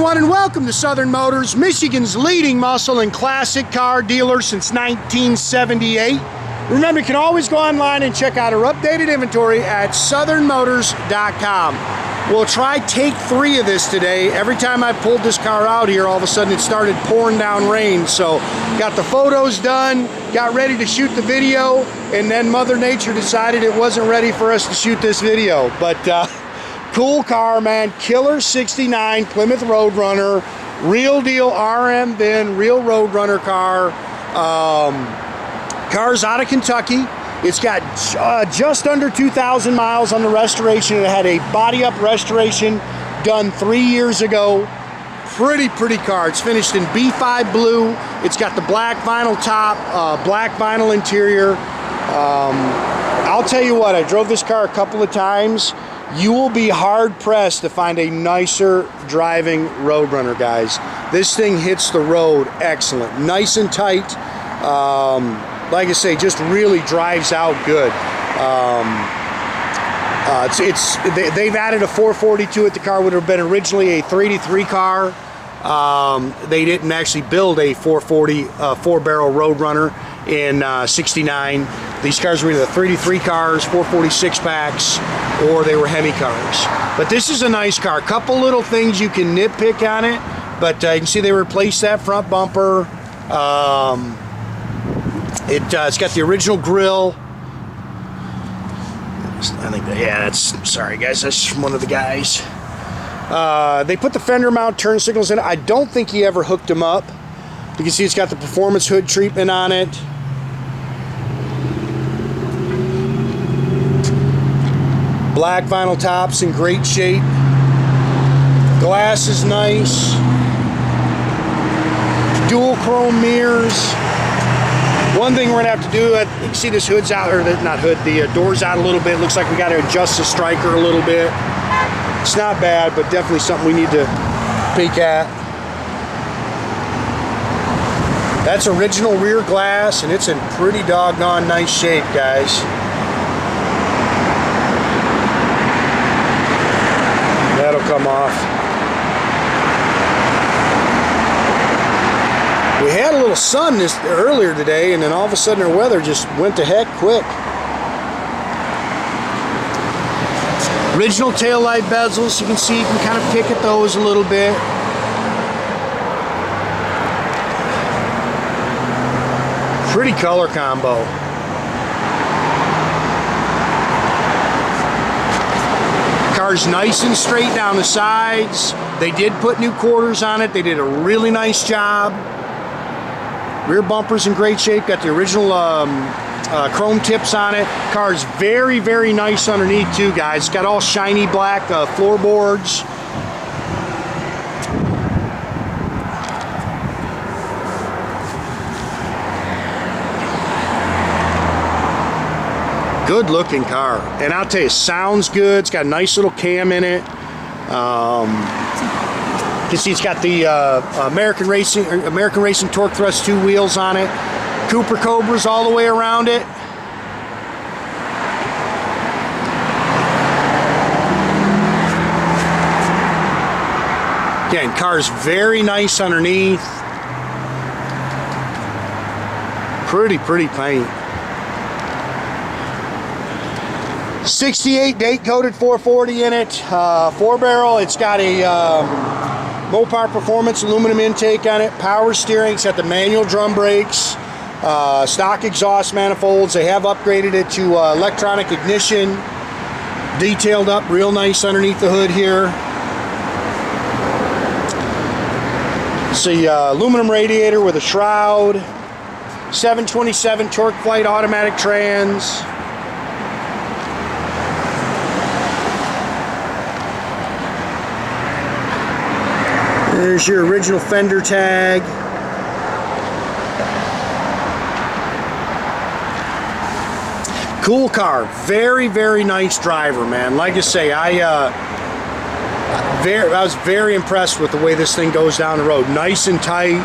everyone, and welcome to Southern Motors, Michigan's leading muscle and classic car dealer since 1978. Remember, you can always go online and check out our updated inventory at southernmotors.com. We'll try take 3 of this today. Every time I pulled this car out here, all of a sudden it started pouring down rain. So got the photos done, got ready to shoot the video, and then Mother Nature decided it wasn't ready for us to shoot this video. But cool car, man. Killer 69 Plymouth Roadrunner. Real deal RM VIN, real Roadrunner car. Car's out of Kentucky. It's got just under 2,000 miles on the restoration. It had a body-up restoration done 3 years ago. Pretty car. It's finished in B5 blue. It's got the black vinyl top, black vinyl interior. I'll tell you what, I drove this car a couple of times. You will be hard-pressed to find a nicer driving Roadrunner, guys. This thing hits the road excellent. Nice and tight. Like I say, just really drives out good. They've added a 440 to it. The car would have been originally a 383 car. They didn't actually build a 440 4-barrel Roadrunner in 69. These cars were either 383 cars, 446 packs, or they were Hemi cars. But this is a nice car. Couple little things you can nitpick on it, but you can see they replaced that front bumper. It's got the original grille. I think sorry guys, that's one of the guys. They put the fender mount turn signals in it. I don't think he ever hooked them up. You can see it's got the performance hood treatment on it. Black vinyl tops in great shape. Glass is nice. Dual chrome mirrors. One thing we're gonna have to do, you can see this hood's out, or not hood, the door's out a little bit. Looks like we gotta adjust the striker a little bit. It's not bad, but definitely something we need to peek at. That's original rear glass, and it's in pretty doggone nice shape, guys. That'll come off. We had a little sun earlier today, and then all of a sudden our weather just went to heck quick. Original taillight bezels, you can see, you can kind of pick at those a little bit. Pretty color combo. Car's nice and straight down the sides. They did put new quarters on it. They did a really nice job. Rear bumper's in great shape. Got the original chrome tips on it. Car's very nice underneath too, guys. It's got all shiny black floorboards. Good looking car, and I'll tell you, sounds good. It's got a nice little cam in it. You can see it's got the American Racing Torque Thrust 2 wheels on it. Cooper Cobras all the way around it. Again, car's very nice underneath. Pretty paint. 68 date coated 440 in it, 4-barrel. It's got a Mopar Performance aluminum intake on it, power steering. It's got the manual drum brakes, stock exhaust manifolds. They have upgraded it to electronic ignition, detailed up real nice underneath the hood here. It's a aluminum radiator with a shroud, 727 Torqueflite automatic trans. There's your original fender tag. Cool car. Very nice driver, man. Like I say, I was very impressed with the way this thing goes down the road. Nice and tight.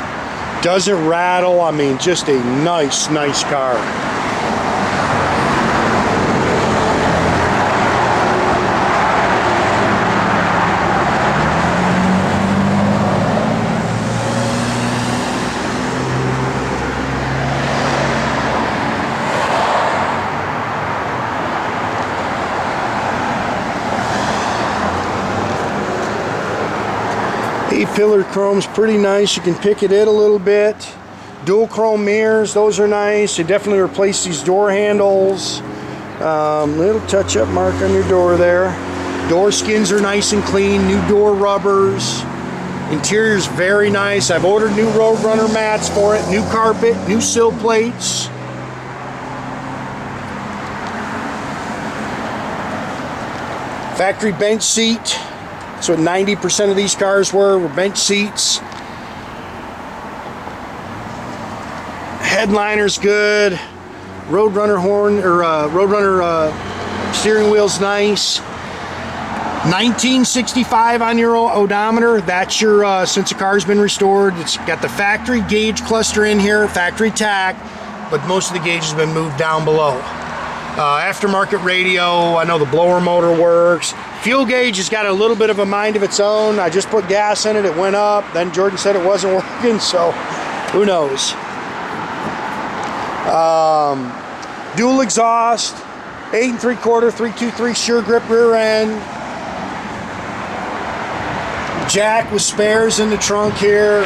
Doesn't rattle. I mean, just a nice car. A-pillar chrome's pretty nice. You can pick it in a little bit. Dual chrome mirrors, those are nice. You definitely replace these door handles. Little touch-up mark on your door there. Door skins are nice and clean. New door rubbers. Interior's very nice. I've ordered new Roadrunner mats for it. New carpet, new sill plates. Factory bench seat. That's what 90% of these cars were bench seats. Headliner's good. Roadrunner horn or Roadrunner steering wheel's nice. 1965 on your odometer. That's your since the car's been restored. It's got the factory gauge cluster in here, factory tach, but most of the gauge has been moved down below. Aftermarket radio. I know the blower motor works. Fuel gauge has got a little bit of a mind of its own. I just put gas in it. It went up. Then Jordan said it wasn't working, so who knows. Dual exhaust, 8 3/4, 323 sure grip rear end. Jack with spares in the trunk here.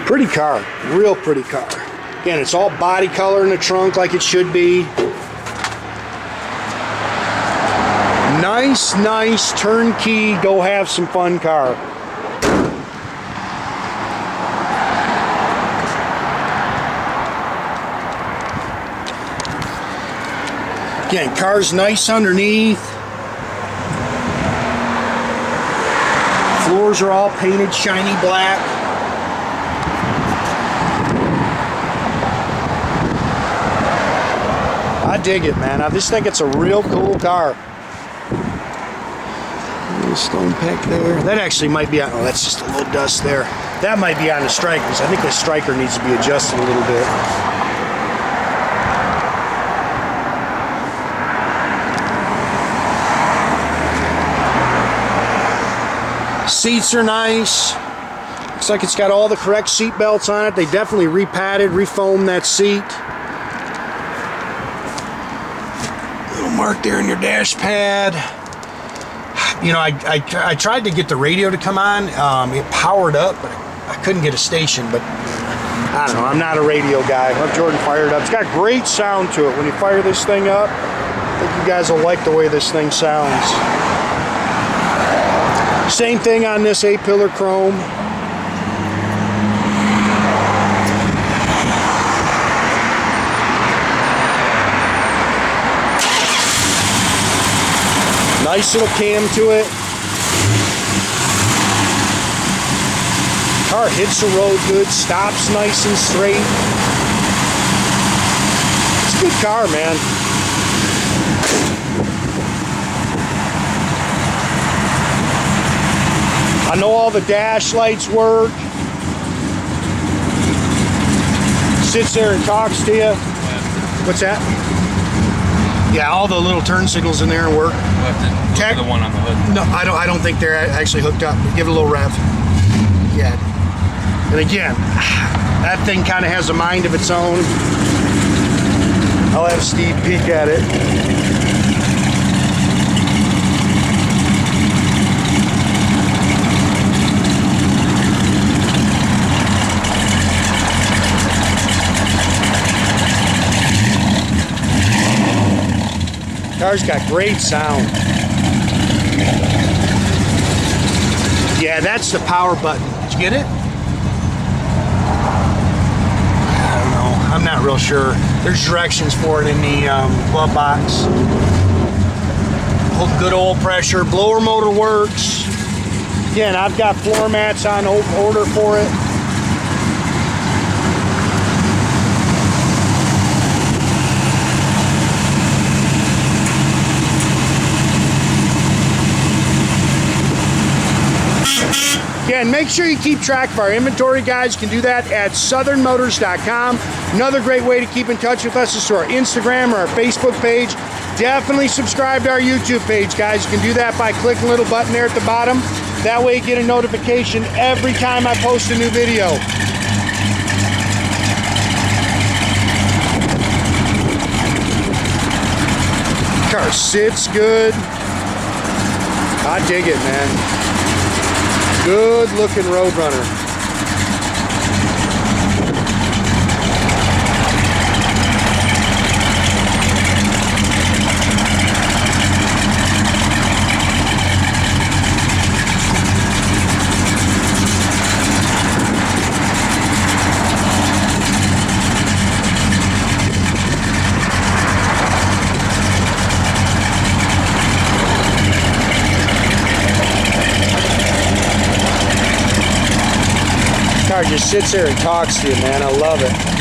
Pretty car, real pretty car. Again, it's all body color in the trunk like it should be. Nice turnkey, go have some fun car. Again, car's nice underneath. Floors are all painted shiny black. I dig it, man. I just think it's a real cool car. Stone pack there. That actually might be on, oh, that's just a little dust there. That might be on the strikers. I think the striker needs to be adjusted a little bit. Seats are nice. Looks like it's got all the correct seat belts on it. They definitely repadded, refoamed that seat. Little mark there in your dash pad. You know, I tried to get the radio to come on. It powered up, but I couldn't get a station. But I don't know. I'm not a radio guy. I'll have Jordan fired up. It's got great sound to it. When you fire this thing up, I think you guys will like the way this thing sounds. Same thing on this A-pillar chrome. Nice little cam to it. Car hits the road good, stops nice and straight. It's a good car, man. I know all the dash lights work. Sits there and talks to you. What's that? Yeah, all the little turn signals in there work. The one on the hood. No, I don't think they're actually hooked up. Give it a little rev. Yeah. And again, that thing kind of has a mind of its own. I'll have Steve peek at it. Car's got great sound. Yeah, that's the power button. Did you get it? I don't know. I'm not real sure. There's directions for it in the glove box. Hold good oil pressure. Blower motor works. Again, I've got floor mats on order for it. Again, make sure you keep track of our inventory, guys. You can do that at southernmotors.com. Another great way to keep in touch with us is through our Instagram or our Facebook page. Definitely subscribe to our YouTube page, guys. You can do that by clicking the little button there at the bottom. That way you get a notification every time I post a new video. Car sits good. I dig it, man. Good looking Roadrunner. Car just sits there and talks to you, man. I love it.